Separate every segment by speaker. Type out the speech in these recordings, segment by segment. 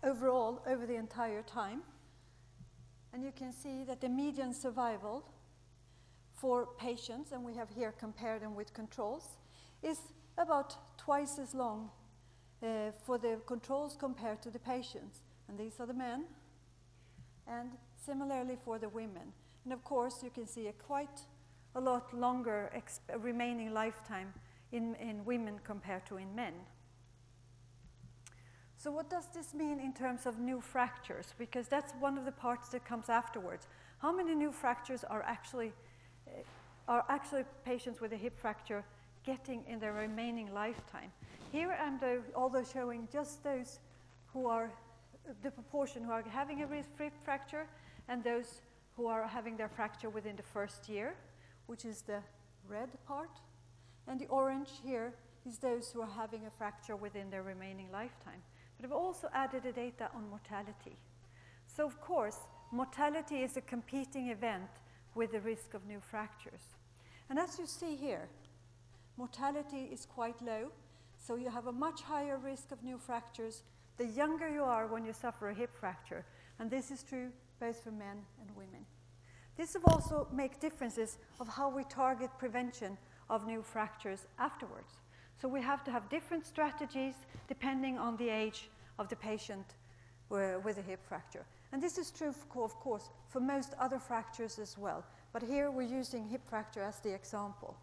Speaker 1: overall over the entire time. And you can see that the median survival for patients, and we have here compared them with controls, is about twice as long for the controls compared to the patients. And these are the men, and similarly for the women. And of course, you can see quite a lot longer remaining lifetime in women compared to in men. So what does this mean in terms of new fractures? Because that's one of the parts that comes afterwards. How many new fractures are actually patients with a hip fracture getting in their remaining lifetime? Here I'm although showing just those who are the proportion who are having a hip fracture and those who are having their fracture within the first year, which is the red part. And the orange here is those who are having a fracture within their remaining lifetime. But I've also added the data on mortality. So of course, mortality is a competing event with the risk of new fractures. And as you see here, mortality is quite low, so you have a much higher risk of new fractures the younger you are when you suffer a hip fracture. And this is true both for men and women. This will also make differences of how we target prevention of new fractures afterwards. So we have to have different strategies depending on the age of the patient with a hip fracture. And this is true, of course, for most other fractures as well. But here we're using hip fracture as the example.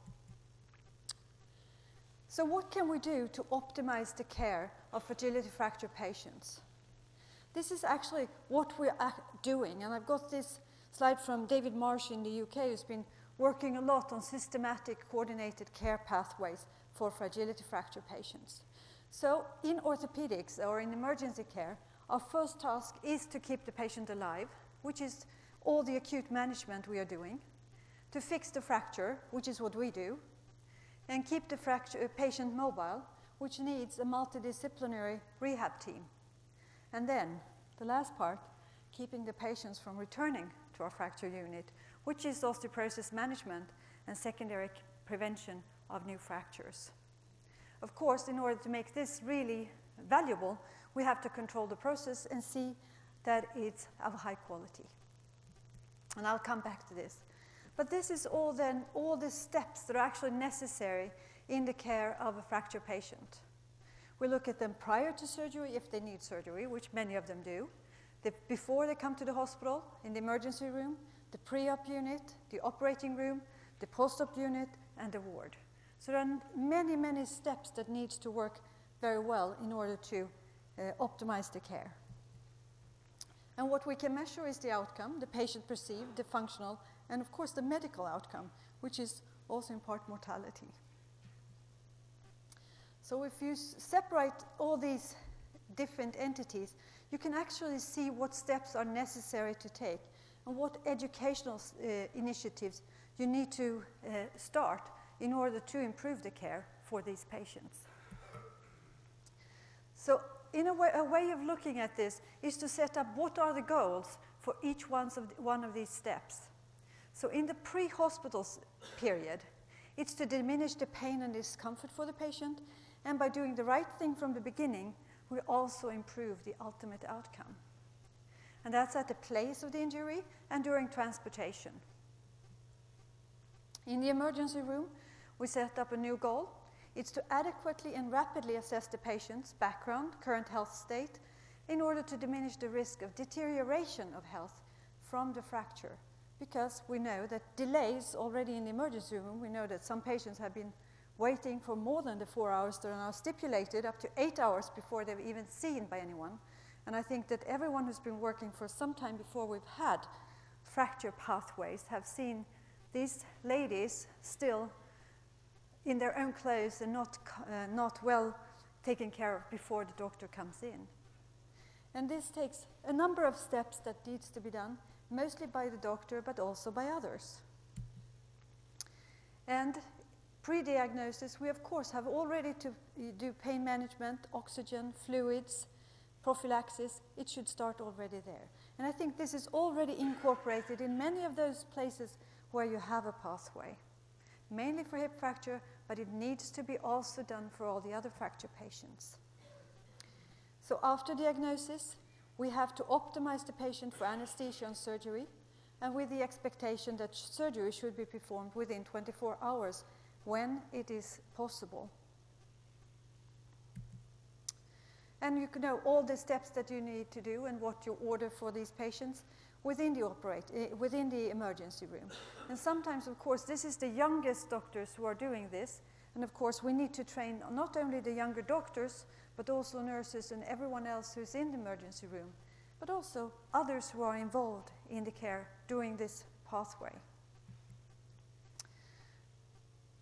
Speaker 1: So what can we do to optimize the care of fragility fracture patients? This is actually what we're doing. And I've got this slide from David Marsh in the UK, who's been working a lot on systematic coordinated care pathways for fragility fracture patients. So in orthopedics or in emergency care, our first task is to keep the patient alive, which is all the acute management we are doing, to fix the fracture, which is what we do, and keep the patient mobile, which needs a multidisciplinary rehab team. And then, the last part, keeping the patients from returning to our fracture unit, which is osteoporosis management and secondary prevention of new fractures. Of course, in order to make this really valuable, we have to control the process and see that it's of high quality. And I'll come back to this. But this is all the steps that are actually necessary in the care of a fracture patient. We look at them prior to surgery, if they need surgery, which many of them do, before they come to the hospital, in the emergency room, the pre-op unit, the operating room, the post-op unit, and the ward. So there are many, many steps that need to work very well in order to optimize the care. And what we can measure is the outcome, the patient perceived, the functional, and of course the medical outcome, which is also in part mortality. So if you separate all these different entities, you can actually see what steps are necessary to take and what educational initiatives you need to start in order to improve the care for these patients. So in a way of looking at this is to set up what are the goals for each one of these steps. So in the pre-hospital period, it's to diminish the pain and discomfort for the patient, and by doing the right thing from the beginning, we also improve the ultimate outcome. And that's at the place of the injury and during transportation. In the emergency room, we set up a new goal. It's to adequately and rapidly assess the patient's background, current health state, in order to diminish the risk of deterioration of health from the fracture. Because we know that delays already in the emergency room, we know that some patients have been waiting for more than the 4 hours that are now stipulated, up to 8 hours before they've even seen by anyone. And I think that everyone who's been working for some time before we've had fracture pathways have seen these ladies still in their own clothes and not well taken care of before the doctor comes in. And this takes a number of steps that needs to be done, mostly by the doctor, but also by others. And pre-diagnosis, we of course have already to do pain management, oxygen, fluids, prophylaxis. It should start already there. And I think this is already incorporated in many of those places where you have a pathway, mainly for hip fracture, but it needs to be also done for all the other fracture patients. So after diagnosis, we have to optimize the patient for anesthesia and surgery, and with the expectation that surgery should be performed within 24 hours when it is possible. And you can know all the steps that you need to do and what you order for these patients within the emergency room. And sometimes, of course, this is the youngest doctors who are doing this. And of course, we need to train not only the younger doctors, but also nurses and everyone else who's in the emergency room, but also others who are involved in the care during this pathway.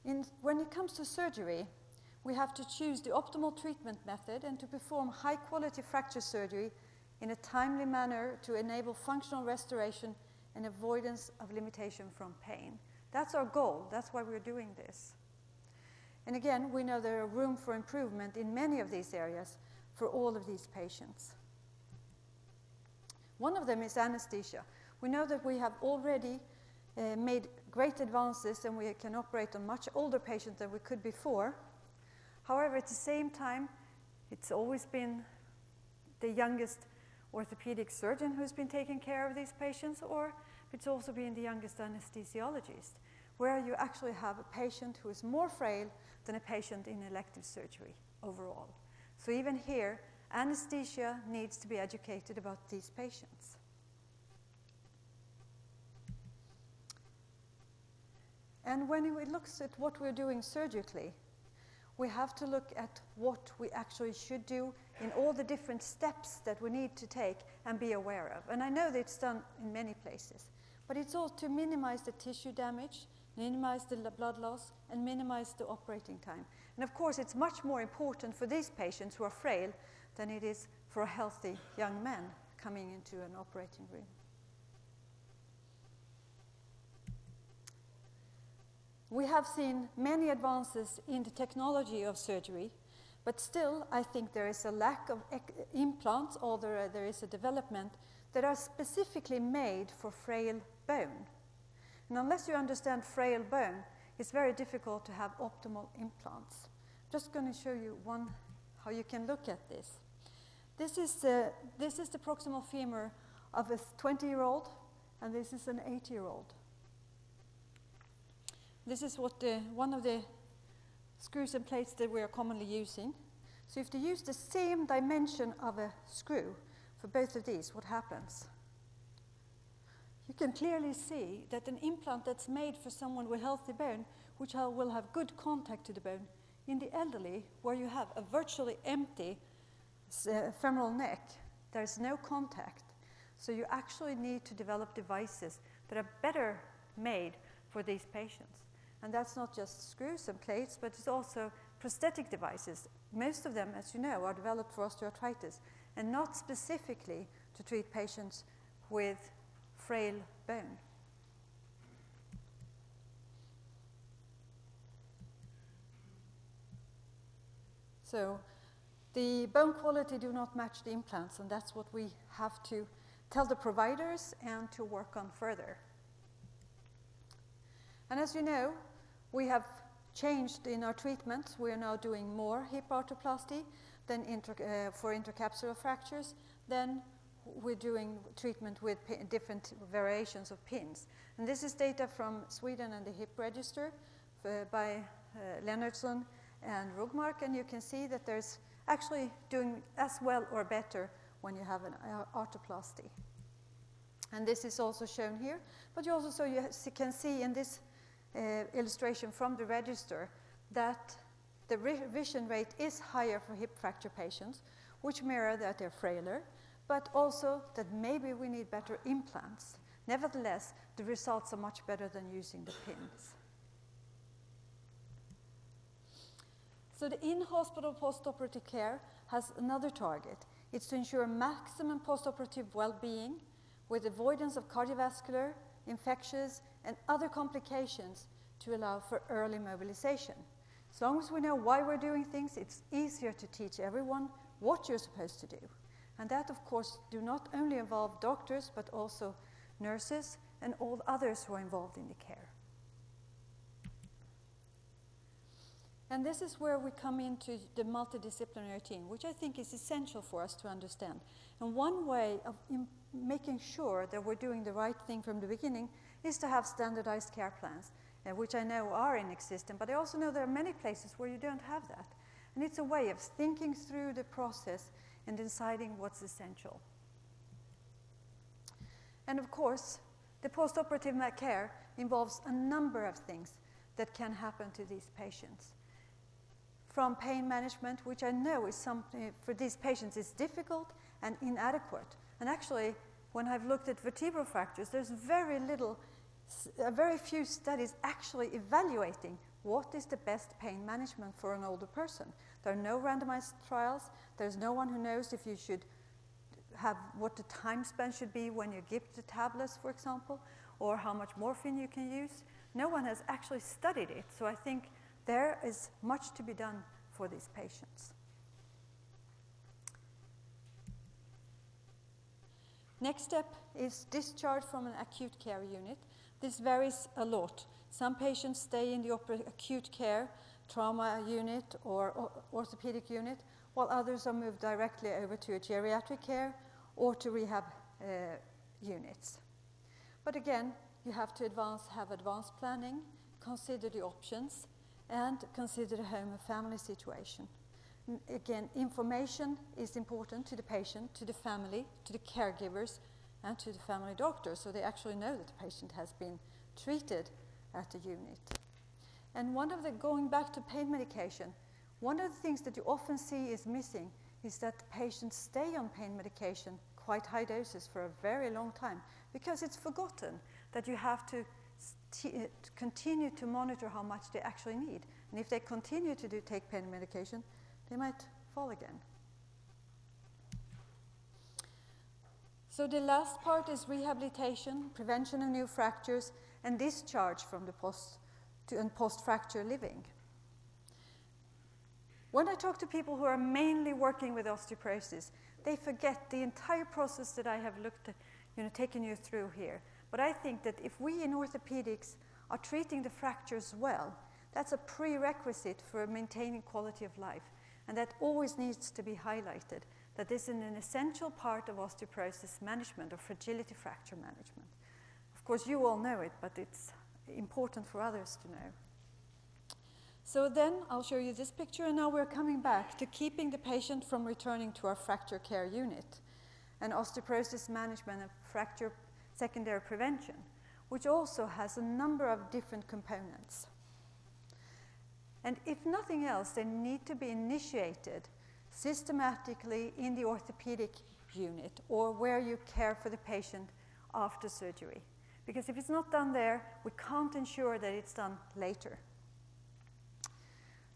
Speaker 1: When it comes to surgery, we have to choose the optimal treatment method and to perform high-quality fracture surgery in a timely manner to enable functional restoration and avoidance of limitation from pain. That's our goal. That's why we're doing this. And again, we know there are room for improvement in many of these areas for all of these patients. One of them is anesthesia. We know that we have already made great advances and we can operate on much older patients than we could before. However, at the same time, it's always been the youngest orthopedic surgeon who's been taking care of these patients, or it's also been the youngest anesthesiologist, where you actually have a patient who is more frail than a patient in elective surgery overall. So even here, anesthesia needs to be educated about these patients. And when we look at what we're doing surgically, we have to look at what we actually should do in all the different steps that we need to take and be aware of. And I know that it's done in many places, but it's all to minimize the tissue damage, minimize the blood loss, and minimize the operating time. And of course, it's much more important for these patients who are frail than it is for a healthy young man coming into an operating room. We have seen many advances in the technology of surgery, but still I think there is a lack of implants, or there is a development that are specifically made for frail bone. And unless you understand frail bone, it's very difficult to have optimal implants. I'm just going to show you how you can look at this. This is the proximal femur of a 20-year-old, and this is an 80-year-old. This is what one of the screws and plates that we are commonly using. So if you use the same dimension of a screw for both of these, what happens? You can clearly see that an implant that's made for someone with healthy bone, which will have good contact to the bone, in the elderly, where you have a virtually empty femoral neck, there's no contact. So you actually need to develop devices that are better made for these patients. And that's not just screws and plates, but it's also prosthetic devices. Most of them, as you know, are developed for osteoarthritis and not specifically to treat patients with frail bone. So the bone quality do not match the implants, and that's what we have to tell the providers and to work on further. And as you know, we have changed in our treatment. We are now doing more hip arthroplasty than for intercapsular fractures. Then we're doing treatment with different variations of pins. And this is data from Sweden and the hip register by Lennartsson and Rugmark. And you can see that there's actually doing as well or better when you have an arthroplasty. And this is also shown here. But you also can see in this illustration from the register that the revision rate is higher for hip fracture patients, which mirror that they're frailer, but also that maybe we need better implants. Nevertheless, the results are much better than using the pins. So the in-hospital postoperative care has another target. It's to ensure maximum postoperative well-being with avoidance of cardiovascular, infectious, and other complications to allow for early mobilization. As long as we know why we're doing things, it's easier to teach everyone what you're supposed to do. And that, of course, do not only involve doctors, but also nurses and all others who are involved in the care. And this is where we come into the multidisciplinary team, which I think is essential for us to understand. And one way of making sure that we're doing the right thing from the beginning is to have standardized care plans, which I know are in existence, but I also know there are many places where you don't have that. And it's a way of thinking through the process and deciding what's essential. And of course, the postoperative care involves a number of things that can happen to these patients. From pain management, which I know is something for these patients is difficult and inadequate. And actually, when I've looked at vertebral fractures, there's very few studies actually evaluating what is the best pain management for an older person. There are no randomized trials. There's no one who knows if you should have what the time span should be when you give the tablets, for example, or how much morphine you can use. No one has actually studied it, so I think there is much to be done for these patients. Next step is discharge from an acute care unit. This varies a lot. Some patients stay in the acute care, trauma unit or orthopedic unit, while others are moved directly over to a geriatric care or to rehab units. But again, you have to have advanced planning, consider the options, and consider the home and family situation. Again, information is important to the patient, to the family, to the caregivers, and to the family doctor, so they actually know that the patient has been treated at the unit. And going back to pain medication, one of the things that you often see is missing is that the patients stay on pain medication, quite high doses, for a very long time, because it's forgotten that you have to continue to monitor how much they actually need. And if they continue to take pain medication, they might fall again. So the last part is rehabilitation, prevention of new fractures, and discharge from the post-fracture living. When I talk to people who are mainly working with osteoporosis, they forget the entire process that I have taken you through here. But I think that if we in orthopedics are treating the fractures well, that's a prerequisite for maintaining quality of life. And that always needs to be highlighted, that this is an essential part of osteoporosis management or fragility fracture management. Of course, you all know it, but it's important for others to know. So then I'll show you this picture, and now we're coming back to keeping the patient from returning to our fracture care unit and osteoporosis management and fracture secondary prevention, which also has a number of different components. And if nothing else, they need to be initiated systematically in the orthopedic unit or where you care for the patient after surgery. Because if it's not done there, we can't ensure that it's done later.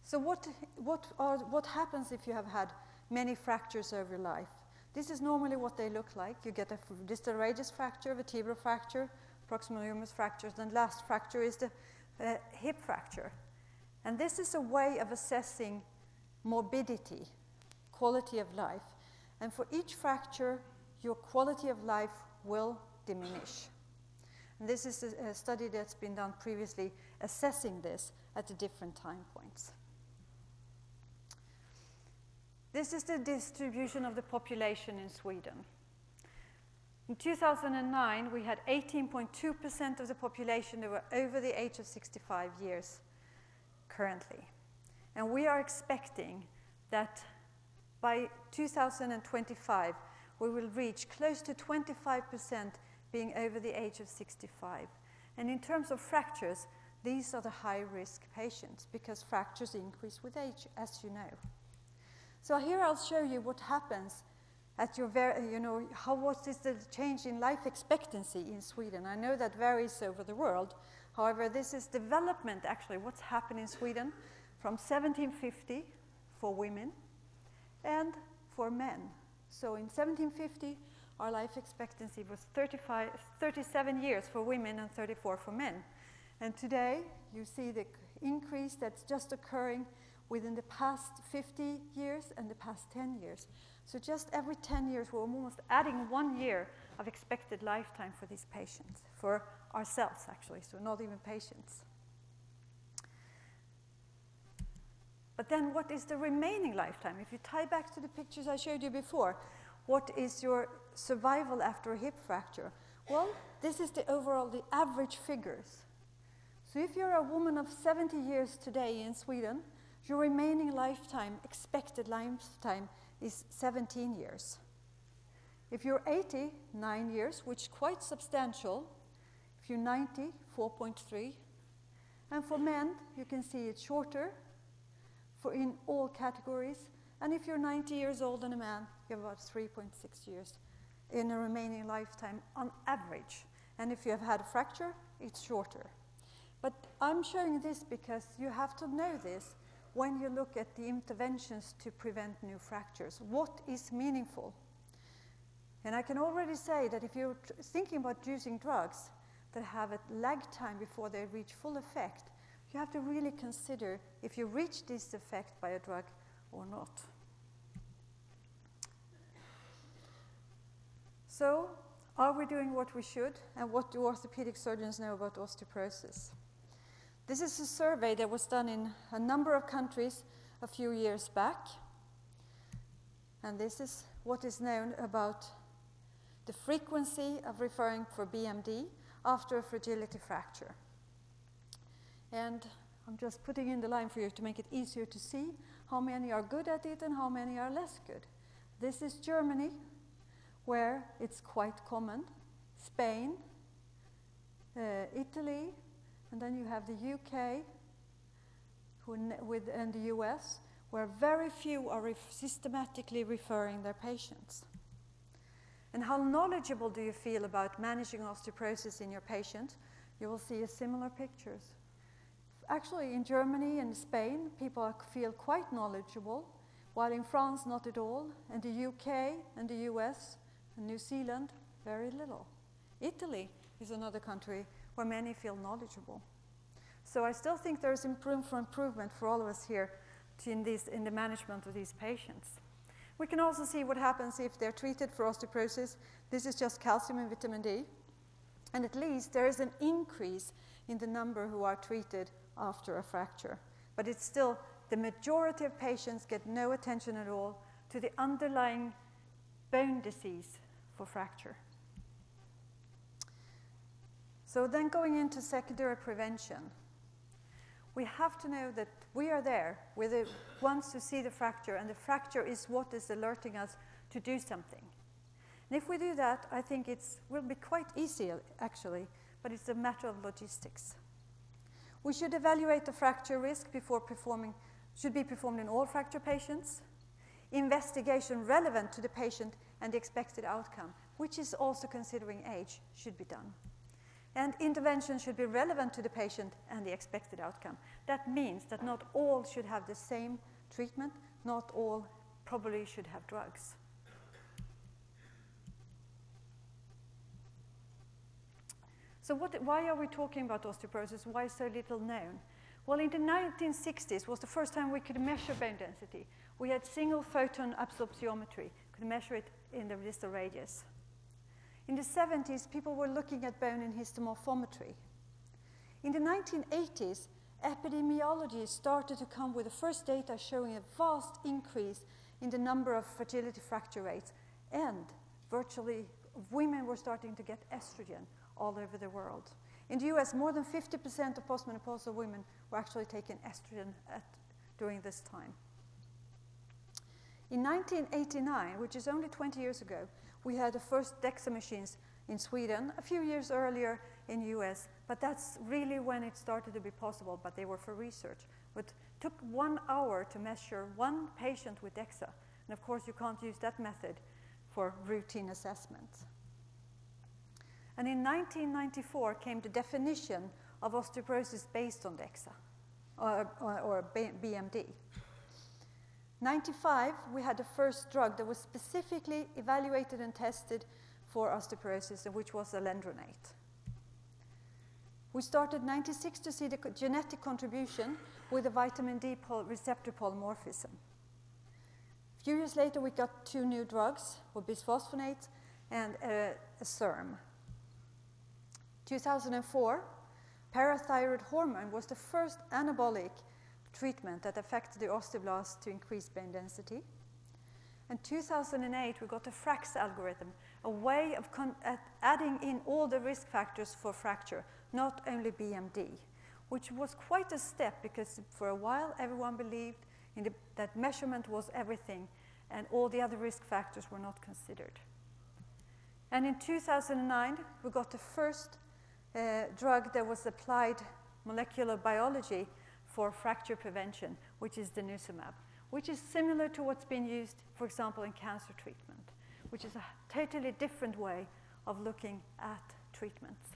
Speaker 1: So what happens if you have had many fractures over your life? This is normally what they look like. You get a distal radius fracture, vertebral fracture, proximal humerus fractures, and last fracture is the hip fracture. And this is a way of assessing morbidity, quality of life. And for each fracture, your quality of life will diminish. And this is a study that's been done previously assessing this at the different time points. This is the distribution of the population in Sweden. In 2009, we had 18.2% of the population that were over the age of 65 years currently. And we are expecting that by 2025, we will reach close to 25% being over the age of 65. And in terms of fractures, these are the high-risk patients because fractures increase with age, as you know. So here I'll show you what happens at your what is the change in life expectancy in Sweden. I know that varies over the world. However, this is development, actually, what's happened in Sweden from 1750 for women and for men. So in 1750, our life expectancy was 37 years for women and 34 for men. And today, you see the increase that's just occurring within the past 50 years and the past 10 years. So just every 10 years, we're almost adding 1 year of expected lifetime for these patients, for ourselves, actually, so not even patients. But then what is the remaining lifetime? If you tie back to the pictures I showed you before, what is your survival after a hip fracture? Well, this is the overall, the average figures. So if you're a woman of 70 years today in Sweden, your remaining lifetime, expected lifetime, is 17 years. If you're 80, 9 years, which is quite substantial. If you're 90, 4.3. And for men, you can see it's shorter in all categories. And if you're 90 years old and a man, you have about 3.6 years in a remaining lifetime on average. And if you have had a fracture, it's shorter. But I'm showing this because you have to know this when you look at the interventions to prevent new fractures. What is meaningful? And I can already say that if you're thinking about using drugs that have a lag time before they reach full effect, you have to really consider if you reach this effect by a drug or not. So, are we doing what we should? And what do orthopedic surgeons know about osteoporosis? This is a survey that was done in a number of countries a few years back. And this is what is known about the frequency of referring for BMD after a fragility fracture. And I'm just putting in the line for you to make it easier to see how many are good at it and how many are less good. This is Germany, where it's quite common, Spain, Italy, and then you have the UK and the US, where very few are systematically referring their patients. And how knowledgeable do you feel about managing osteoporosis in your patient? You will see similar pictures. Actually, in Germany and Spain, people feel quite knowledgeable, while in France, not at all, and the UK and the US and New Zealand, very little. Italy is another country where many feel knowledgeable. So I still think there's room for improvement for all of us here in the management of these patients. We can also see what happens if they're treated for osteoporosis. This is just calcium and vitamin D. And at least there is an increase in the number who are treated after a fracture. But it's still, the majority of patients get no attention at all to the underlying bone disease for fracture. So then going into secondary prevention, we have to know that we are there. We're the ones who see the fracture, and the fracture is what is alerting us to do something. And if we do that, I think it will be quite easy, actually, but it's a matter of logistics. We should evaluate the fracture risk before performing, should be performed in all fracture patients. Investigation relevant to the patient and the expected outcome, which is also considering age, should be done. And intervention should be relevant to the patient and the expected outcome. That means that not all should have the same treatment, not all probably should have drugs. So why are we talking about osteoporosis? Why is so little known? Well, in the 1960s was the first time we could measure bone density. We had single photon absorptiometry, could measure it in the distal radius. In the 70s, people were looking at bone in histomorphometry. In the 1980s, epidemiology started to come with the first data showing a vast increase in the number of fragility fracture rates, and virtually women were starting to get estrogen all over the world. In the US, more than 50% of postmenopausal women were actually taking estrogen during this time. In 1989, which is only 20 years ago, we had the first DEXA machines in Sweden, a few years earlier in the US, but that's really when it started to be possible, but they were for research. It took 1 hour to measure one patient with DEXA, and of course you can't use that method for routine assessment. And in 1994 came the definition of osteoporosis based on DEXA, or BMD. 1995, we had the first drug that was specifically evaluated and tested for osteoporosis, which was alendronate. We started 1996 to see the genetic contribution with the vitamin D receptor polymorphism. A few years later, we got 2 new drugs, bisphosphonates and a SERM. 2004, parathyroid hormone was the first anabolic treatment that affected the osteoblasts to increase bone density. In 2008, we got a FRAX algorithm, a way of adding in all the risk factors for fracture, not only BMD, which was quite a step because for a while everyone believed that measurement was everything and all the other risk factors were not considered. And in 2009, we got the first drug that was applied molecular biology for fracture prevention, which is denosumab, which is similar to what's been used, for example, in cancer treatment, which is a totally different way of looking at treatments.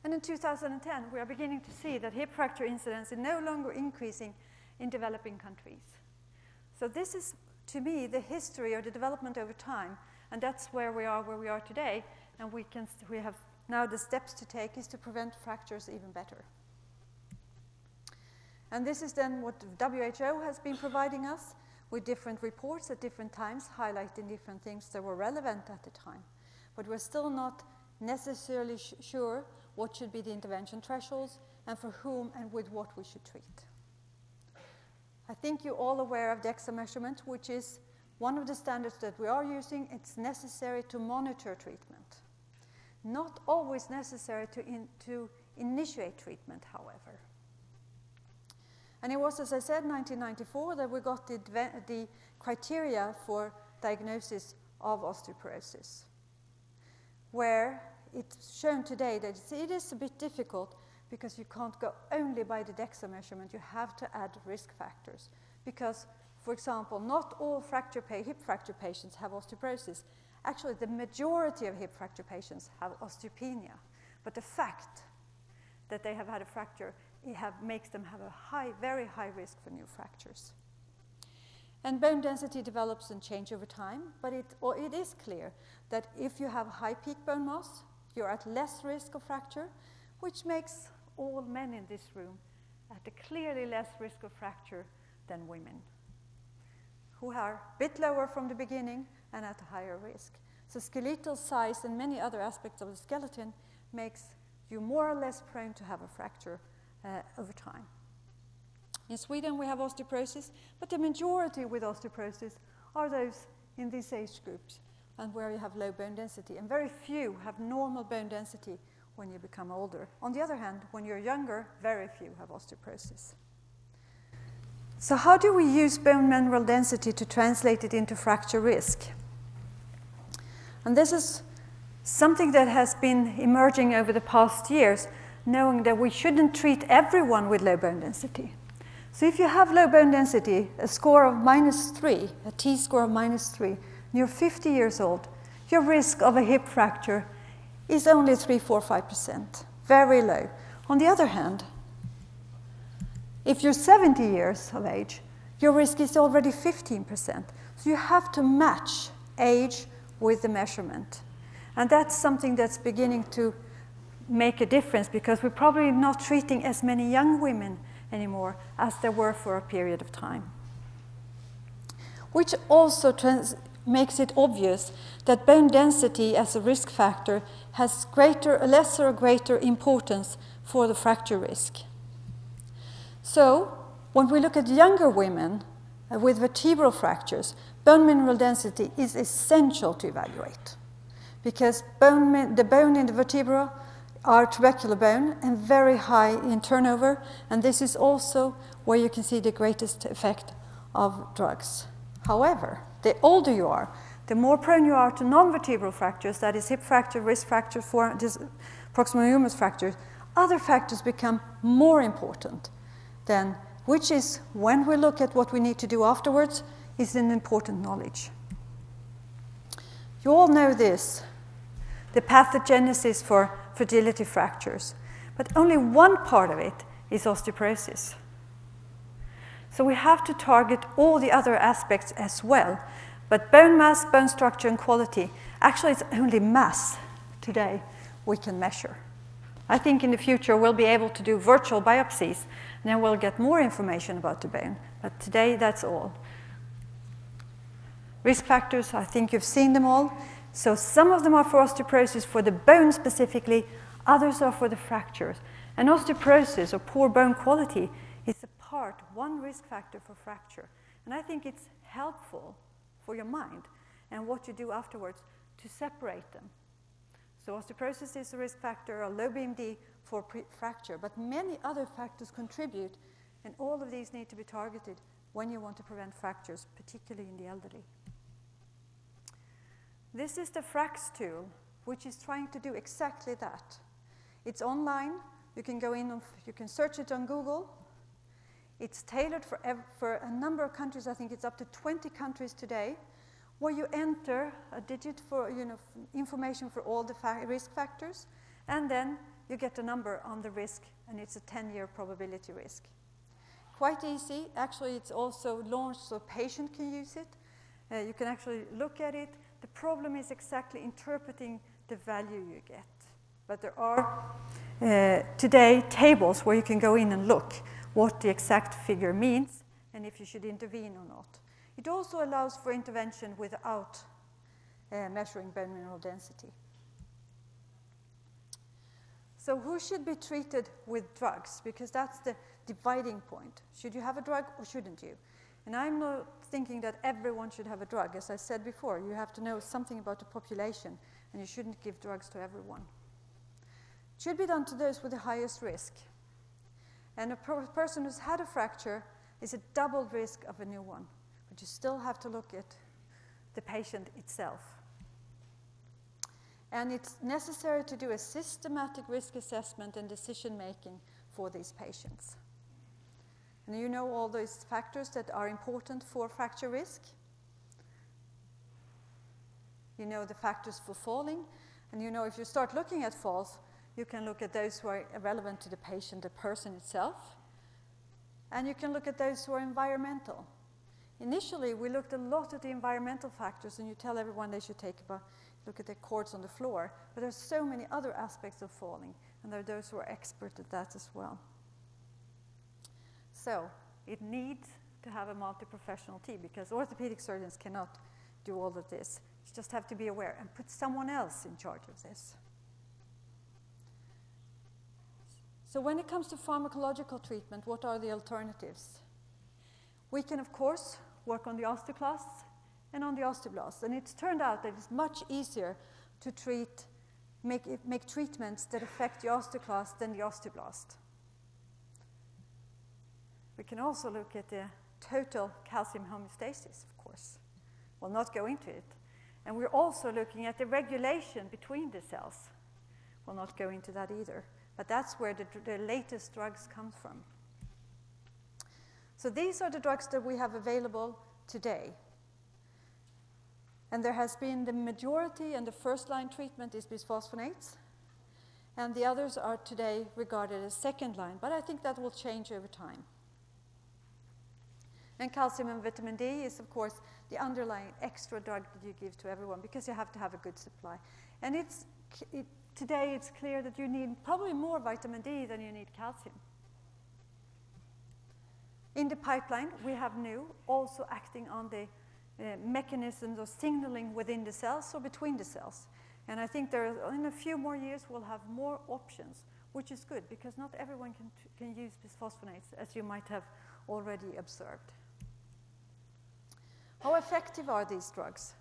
Speaker 1: And in 2010, we are beginning to see that hip fracture incidence is no longer increasing in developing countries. So this is, to me, the history or the development over time, and that's where we are today, and we have now the steps to take is to prevent fractures even better. And this is then what WHO has been providing us with different reports at different times, highlighting different things that were relevant at the time. But we're still not necessarily sure what should be the intervention thresholds and for whom and with what we should treat. I think you're all aware of DEXA measurement, which is one of the standards that we are using. It's necessary to monitor treatment. Not always necessary to initiate treatment, however. And it was, as I said, 1994 that we got the criteria for diagnosis of osteoporosis, where it's shown today that it is a bit difficult because you can't go only by the DEXA measurement. You have to add risk factors because, for example, not all hip fracture patients have osteoporosis. Actually, the majority of hip fracture patients have osteopenia, but the fact that they have had a fracture makes them have a very high risk for new fractures. And bone density develops and changes over time, but it is clear that if you have high peak bone mass, you're at less risk of fracture, which makes all men in this room at a clearly less risk of fracture than women, who are a bit lower from the beginning and at a higher risk. So skeletal size and many other aspects of the skeleton makes you more or less prone to have a fracture over time. In Sweden, we have osteoporosis, but the majority with osteoporosis are those in these age groups and where you have low bone density, and very few have normal bone density when you become older. On the other hand, when you're younger, very few have osteoporosis. So how do we use bone mineral density to translate it into fracture risk? And this is something that has been emerging over the past years, knowing that we shouldn't treat everyone with low bone density. So if you have low bone density, a score of -3, a T-score of -3, and you're 50 years old, your risk of a hip fracture is only 3, 4, 5%, very low. On the other hand, if you're 70 years of age, your risk is already 15%. So you have to match age with the measurement. And that's something that's beginning to make a difference because we're probably not treating as many young women anymore as there were for a period of time. Which also makes it obvious that bone density as a risk factor has lesser or greater importance for the fracture risk. So when we look at younger women with vertebral fractures, bone mineral density is essential to evaluate because the bone in the vertebra are trabecular bone and very high in turnover, and this is also where you can see the greatest effect of drugs. However, the older you are, the more prone you are to non-vertebral fractures, that is hip fracture, wrist fracture, proximal humerus fractures, other factors become more important than, which is, when we look at what we need to do afterwards, is an important knowledge. You all know this, the pathogenesis for fragility fractures, but only one part of it is osteoporosis. So we have to target all the other aspects as well, but bone mass, bone structure, and quality, actually it's only mass today we can measure. I think in the future we'll be able to do virtual biopsies, and then we'll get more information about the bone, but today that's all. Risk factors, I think you've seen them all. So some of them are for osteoporosis for the bone specifically, others are for the fractures. And osteoporosis, or poor bone quality, is a apart one risk factor for fracture. And I think it's helpful for your mind and what you do afterwards to separate them. So osteoporosis is a risk factor, or low BMD for fracture, but many other factors contribute, and all of these need to be targeted when you want to prevent fractures, particularly in the elderly. This is the FRAX tool, which is trying to do exactly that. It's online. You can go in, you can search it on Google. It's tailored for a number of countries. I think it's up to 20 countries today, where you enter a digit for information for all the risk factors, and then you get a number on the risk, and it's a 10-year probability risk. Quite easy. Actually, it's also launched so a patient can use it. You can actually look at it. The problem is exactly interpreting the value you get. But there are today tables where you can go in and look what the exact figure means and if you should intervene or not. It also allows for intervention without measuring bone mineral density. So who should be treated with drugs? Because that's the dividing point. Should you have a drug or shouldn't you? And I'm not thinking that everyone should have a drug. As I said before, you have to know something about the population, and you shouldn't give drugs to everyone. It should be done to those with the highest risk. And a person who's had a fracture is a double risk of a new one. But you still have to look at the patient itself. And it's necessary to do a systematic risk assessment and decision-making for these patients. And you know all those factors that are important for fracture risk. You know the factors for falling. And you know if you start looking at falls, you can look at those who are relevant to the patient, the person itself. And you can look at those who are environmental. Initially, we looked a lot at the environmental factors, and you tell everyone they should look at the cords on the floor. But there's so many other aspects of falling, and there are those who are expert at that as well. So it needs to have a multi-professional team, because orthopedic surgeons cannot do all of this. You just have to be aware and put someone else in charge of this. So when it comes to pharmacological treatment, what are the alternatives? We can, of course, work on the osteoclasts and on the osteoblasts. And it's turned out that it's much easier to make treatments that affect the osteoclast than the osteoblast. We can also look at the total calcium homeostasis, of course. We'll not go into it. And we're also looking at the regulation between the cells. We'll not go into that either. But that's where the latest drugs come from. So these are the drugs that we have available today. And there has been the majority, and the first-line treatment is bisphosphonates. And the others are today regarded as second-line. But I think that will change over time. And calcium and vitamin D is, of course, the underlying extra drug that you give to everyone, because you have to have a good supply. And today it's clear that you need probably more vitamin D than you need calcium. In the pipeline, we have new, also acting on the mechanisms of signaling within the cells or between the cells. And I think in a few more years, we'll have more options, which is good, because not everyone can use bisphosphonates, as you might have already observed. How effective are these drugs?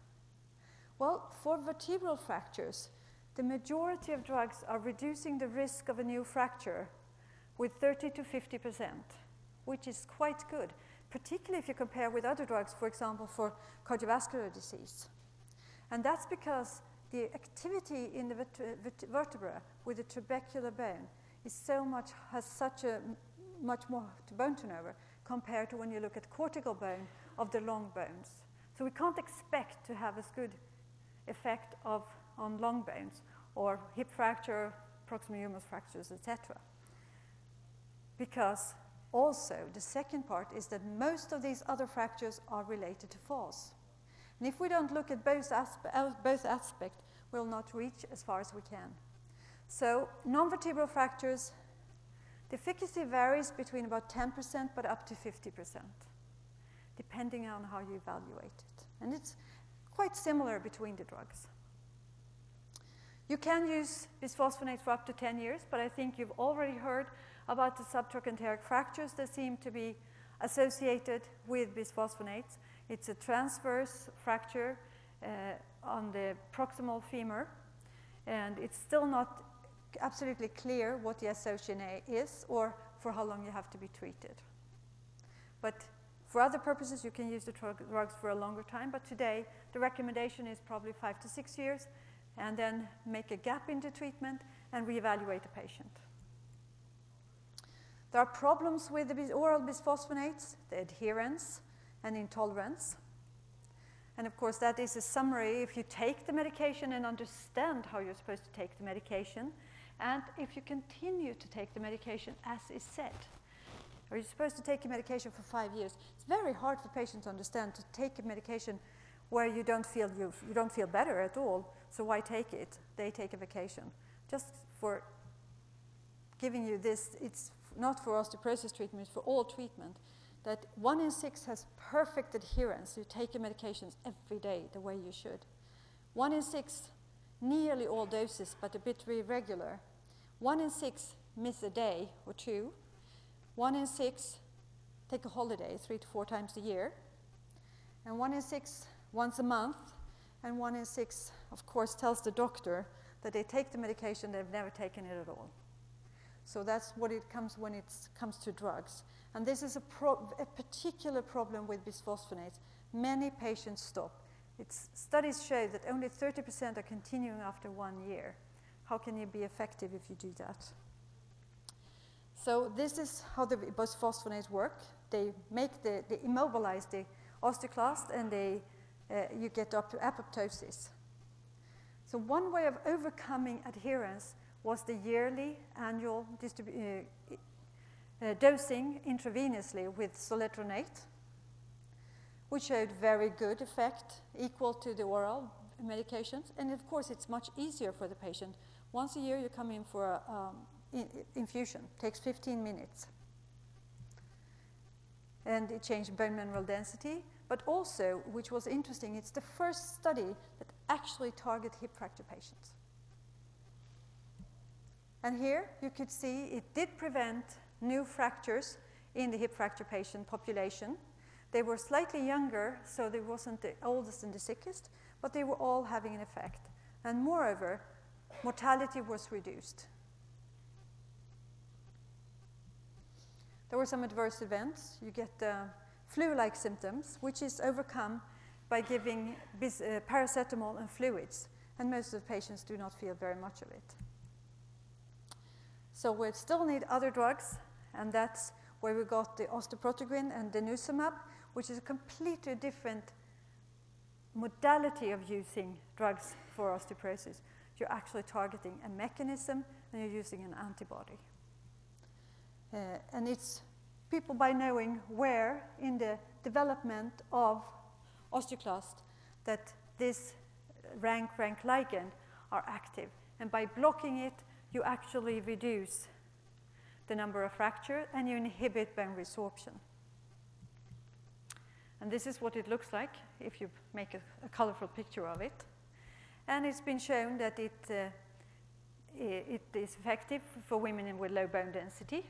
Speaker 1: Well, for vertebral fractures, the majority of drugs are reducing the risk of a new fracture with 30 to 50%, which is quite good, particularly if you compare with other drugs, for example, for cardiovascular disease. And that's because the activity in the vertebra with the trabecular bone has such a much more bone turnover compared to when you look at cortical bone of the long bones. So we can't expect to have as good effect on long bones or hip fracture, proximal humerus fractures, etc. Because also the second part is that most of these other fractures are related to falls. And if we don't look at both aspects, we'll not reach as far as we can. So non-vertebral fractures, the efficacy varies between about 10% but up to 50%, depending on how you evaluate it. And it's quite similar between the drugs. You can use bisphosphonates for up to 10 years, but I think you've already heard about the subtrochanteric fractures that seem to be associated with bisphosphonates. It's a transverse fracture on the proximal femur, and it's still not absolutely clear what the association is or for how long you have to be treated. But for other purposes, you can use the drugs for a longer time, but today the recommendation is probably 5 to 6 years, and then make a gap into treatment and reevaluate the patient. There are problems with the oral bisphosphonates, the adherence and intolerance. And of course, that is a summary if you take the medication and understand how you're supposed to take the medication, and if you continue to take the medication as is said. Are you supposed to take a medication for 5 years? It's very hard for patients to understand to take a medication where you don't feel better at all, so why take it? They take a vacation. Just for giving you this, it's not for osteoporosis treatment, it's for all treatment, that 1 in 6 has perfect adherence. You take your medications every day the way you should. 1 in 6, nearly all doses, but a bit irregular. 1 in 6 miss a day or 2. 1 in 6 take a holiday 3 to 4 times a year. And 1 in 6 once a month. And 1 in 6, of course, tells the doctor that they take the medication, they've never taken it at all. So that's what it comes when it comes to drugs. And this is a particular problem with bisphosphonates. Many patients stop. Studies show that only 30% are continuing after 1 year. How can you be effective if you do that? So this is how the bisphosphonates work. They immobilize the osteoclast, and you get apoptosis. So one way of overcoming adherence was the yearly annual dosing intravenously with soletronate, which showed very good effect, equal to the oral medications. And of course, it's much easier for the patient. Once a year, you come in for an infusion. It takes 15 minutes. And it changed bone mineral density. But also, which was interesting, it's the first study that actually targeted hip fracture patients. And here you could see it did prevent new fractures in the hip fracture patient population. They were slightly younger, so they wasn't the oldest and the sickest, but they were all having an effect. And moreover, mortality was reduced. There were some adverse events. You get flu-like symptoms, which is overcome by giving paracetamol and fluids, and most of the patients do not feel very much of it. So we still need other drugs, and that's where we got the osteoprotegrin and denosumab, which is a completely different modality of using drugs for osteoporosis. You're actually targeting a mechanism, and you're using an antibody. And it's people by knowing where in the development of osteoclast that this rank ligand are active. And by blocking it, you actually reduce the number of fractures and you inhibit bone resorption. And this is what it looks like if you make a colorful picture of it. And it's been shown that it is effective for women with low bone density,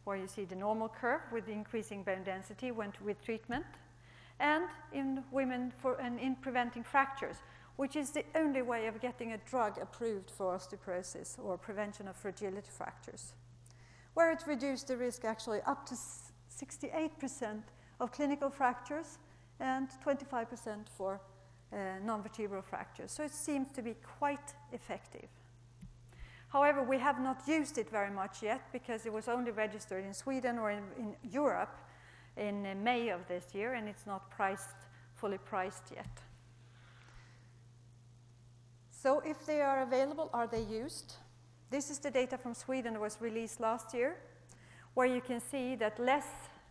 Speaker 1: where you see the normal curve with increasing bone density with treatment, and in women in preventing fractures, which is the only way of getting a drug approved for osteoporosis or prevention of fragility fractures, where it reduced the risk actually up to 68% of clinical fractures and 25% for non-vertebral fractures. So it seems to be quite effective. However, we have not used it very much yet because it was only registered in Sweden or in Europe in May of this year, and it's not fully priced yet. So if they are available, are they used? This is the data from Sweden that was released last year, where you can see that less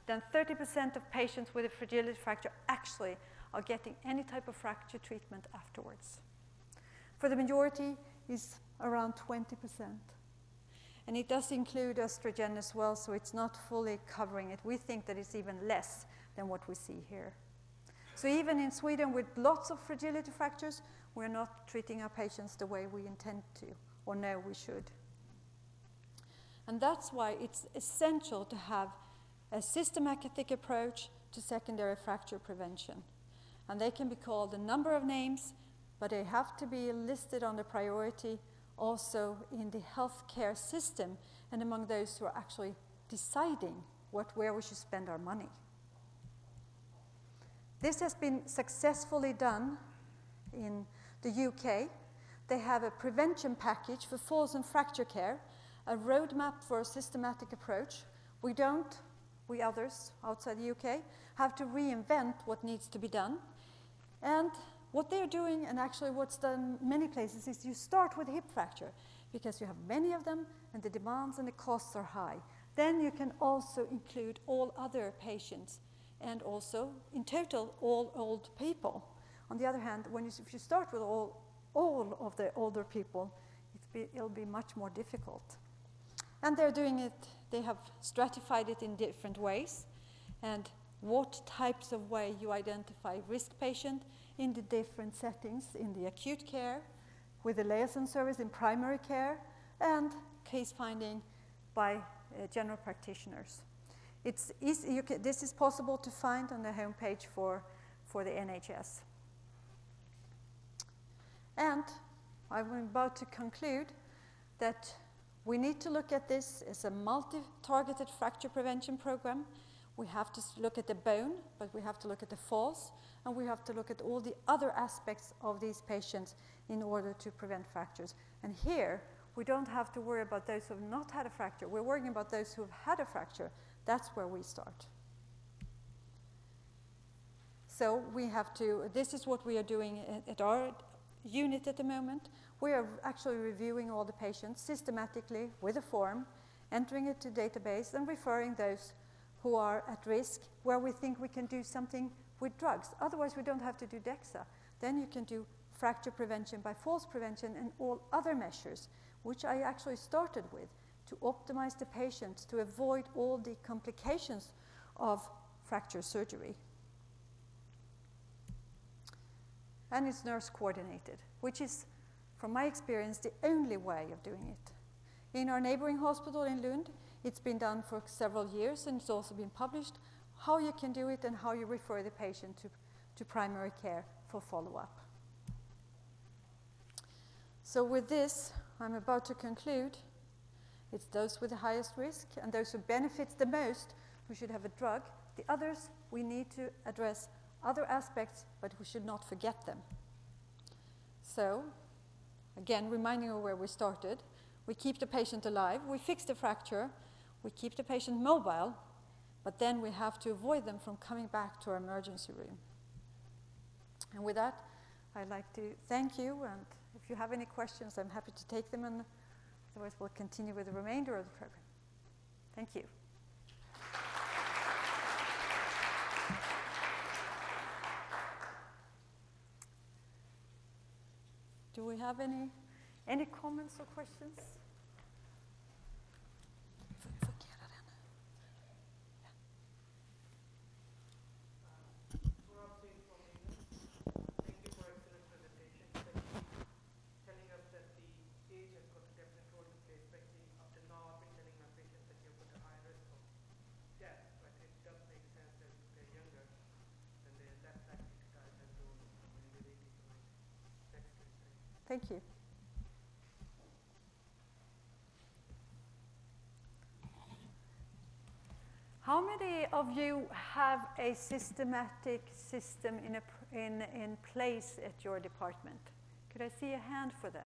Speaker 1: than 30% of patients with a fragility fracture actually are getting any type of fracture treatment afterwards. For the majority, is around 20%. And it does include estrogen as well, so it's not fully covering it. We think that it's even less than what we see here. So even in Sweden with lots of fragility fractures, we're not treating our patients the way we intend to or know we should. And that's why it's essential to have a systematic approach to secondary fracture prevention. And they can be called a number of names, but they have to be listed on the priority also in the healthcare system and among those who are actually deciding where we should spend our money. This has been successfully done in the UK. They have a prevention package for falls and fracture care, a roadmap for a systematic approach. We others outside the UK, have to reinvent what needs to be done. And what they're doing, and actually what's done many places, is you start with hip fracture because you have many of them and the demands and the costs are high. Then you can also include all other patients and also, in total, all old people. On the other hand, if you start with all of the older people, it'll be much more difficult. And they're doing it, they have stratified it in different ways, and what types of way you identify risk patient in the different settings, in the acute care, with the liaison service in primary care, and case finding by general practitioners. It's easy, this is possible to find on the homepage for the NHS. And I'm about to conclude that we need to look at this as a multi-targeted fracture prevention program. We have to look at the bone, but we have to look at the falls, and we have to look at all the other aspects of these patients in order to prevent fractures. And here, we don't have to worry about those who have not had a fracture. We're worrying about those who have had a fracture. That's where we start. So we have to, this is what we are doing at our unit at the moment. We are actually reviewing all the patients systematically with a form, entering it to database and referring those who are at risk where we think we can do something with drugs. Otherwise, we don't have to do DEXA. Then you can do fracture prevention by falls prevention and all other measures, which I actually started with, to optimize the patients to avoid all the complications of fracture surgery. And it's nurse coordinated, which is, from my experience, the only way of doing it. In our neighboring hospital in Lund, it's been done for several years, and it's also been published how you can do it and how you refer the patient to primary care for follow-up. So with this, I'm about to conclude. It's those with the highest risk and those who benefit the most who should have a drug. The others, we need to address other aspects, but we should not forget them. So, again, reminding you where we started, we keep the patient alive, we fix the fracture, we keep the patient mobile, but then we have to avoid them from coming back to our emergency room. And with that, I'd like to thank you, and if you have any questions, I'm happy to take them, and otherwise we'll continue with the remainder of the program. Thank you. Do we have any comments or questions? Thank you. How many of you have a systematic system in place at your department? Could I see a hand for that?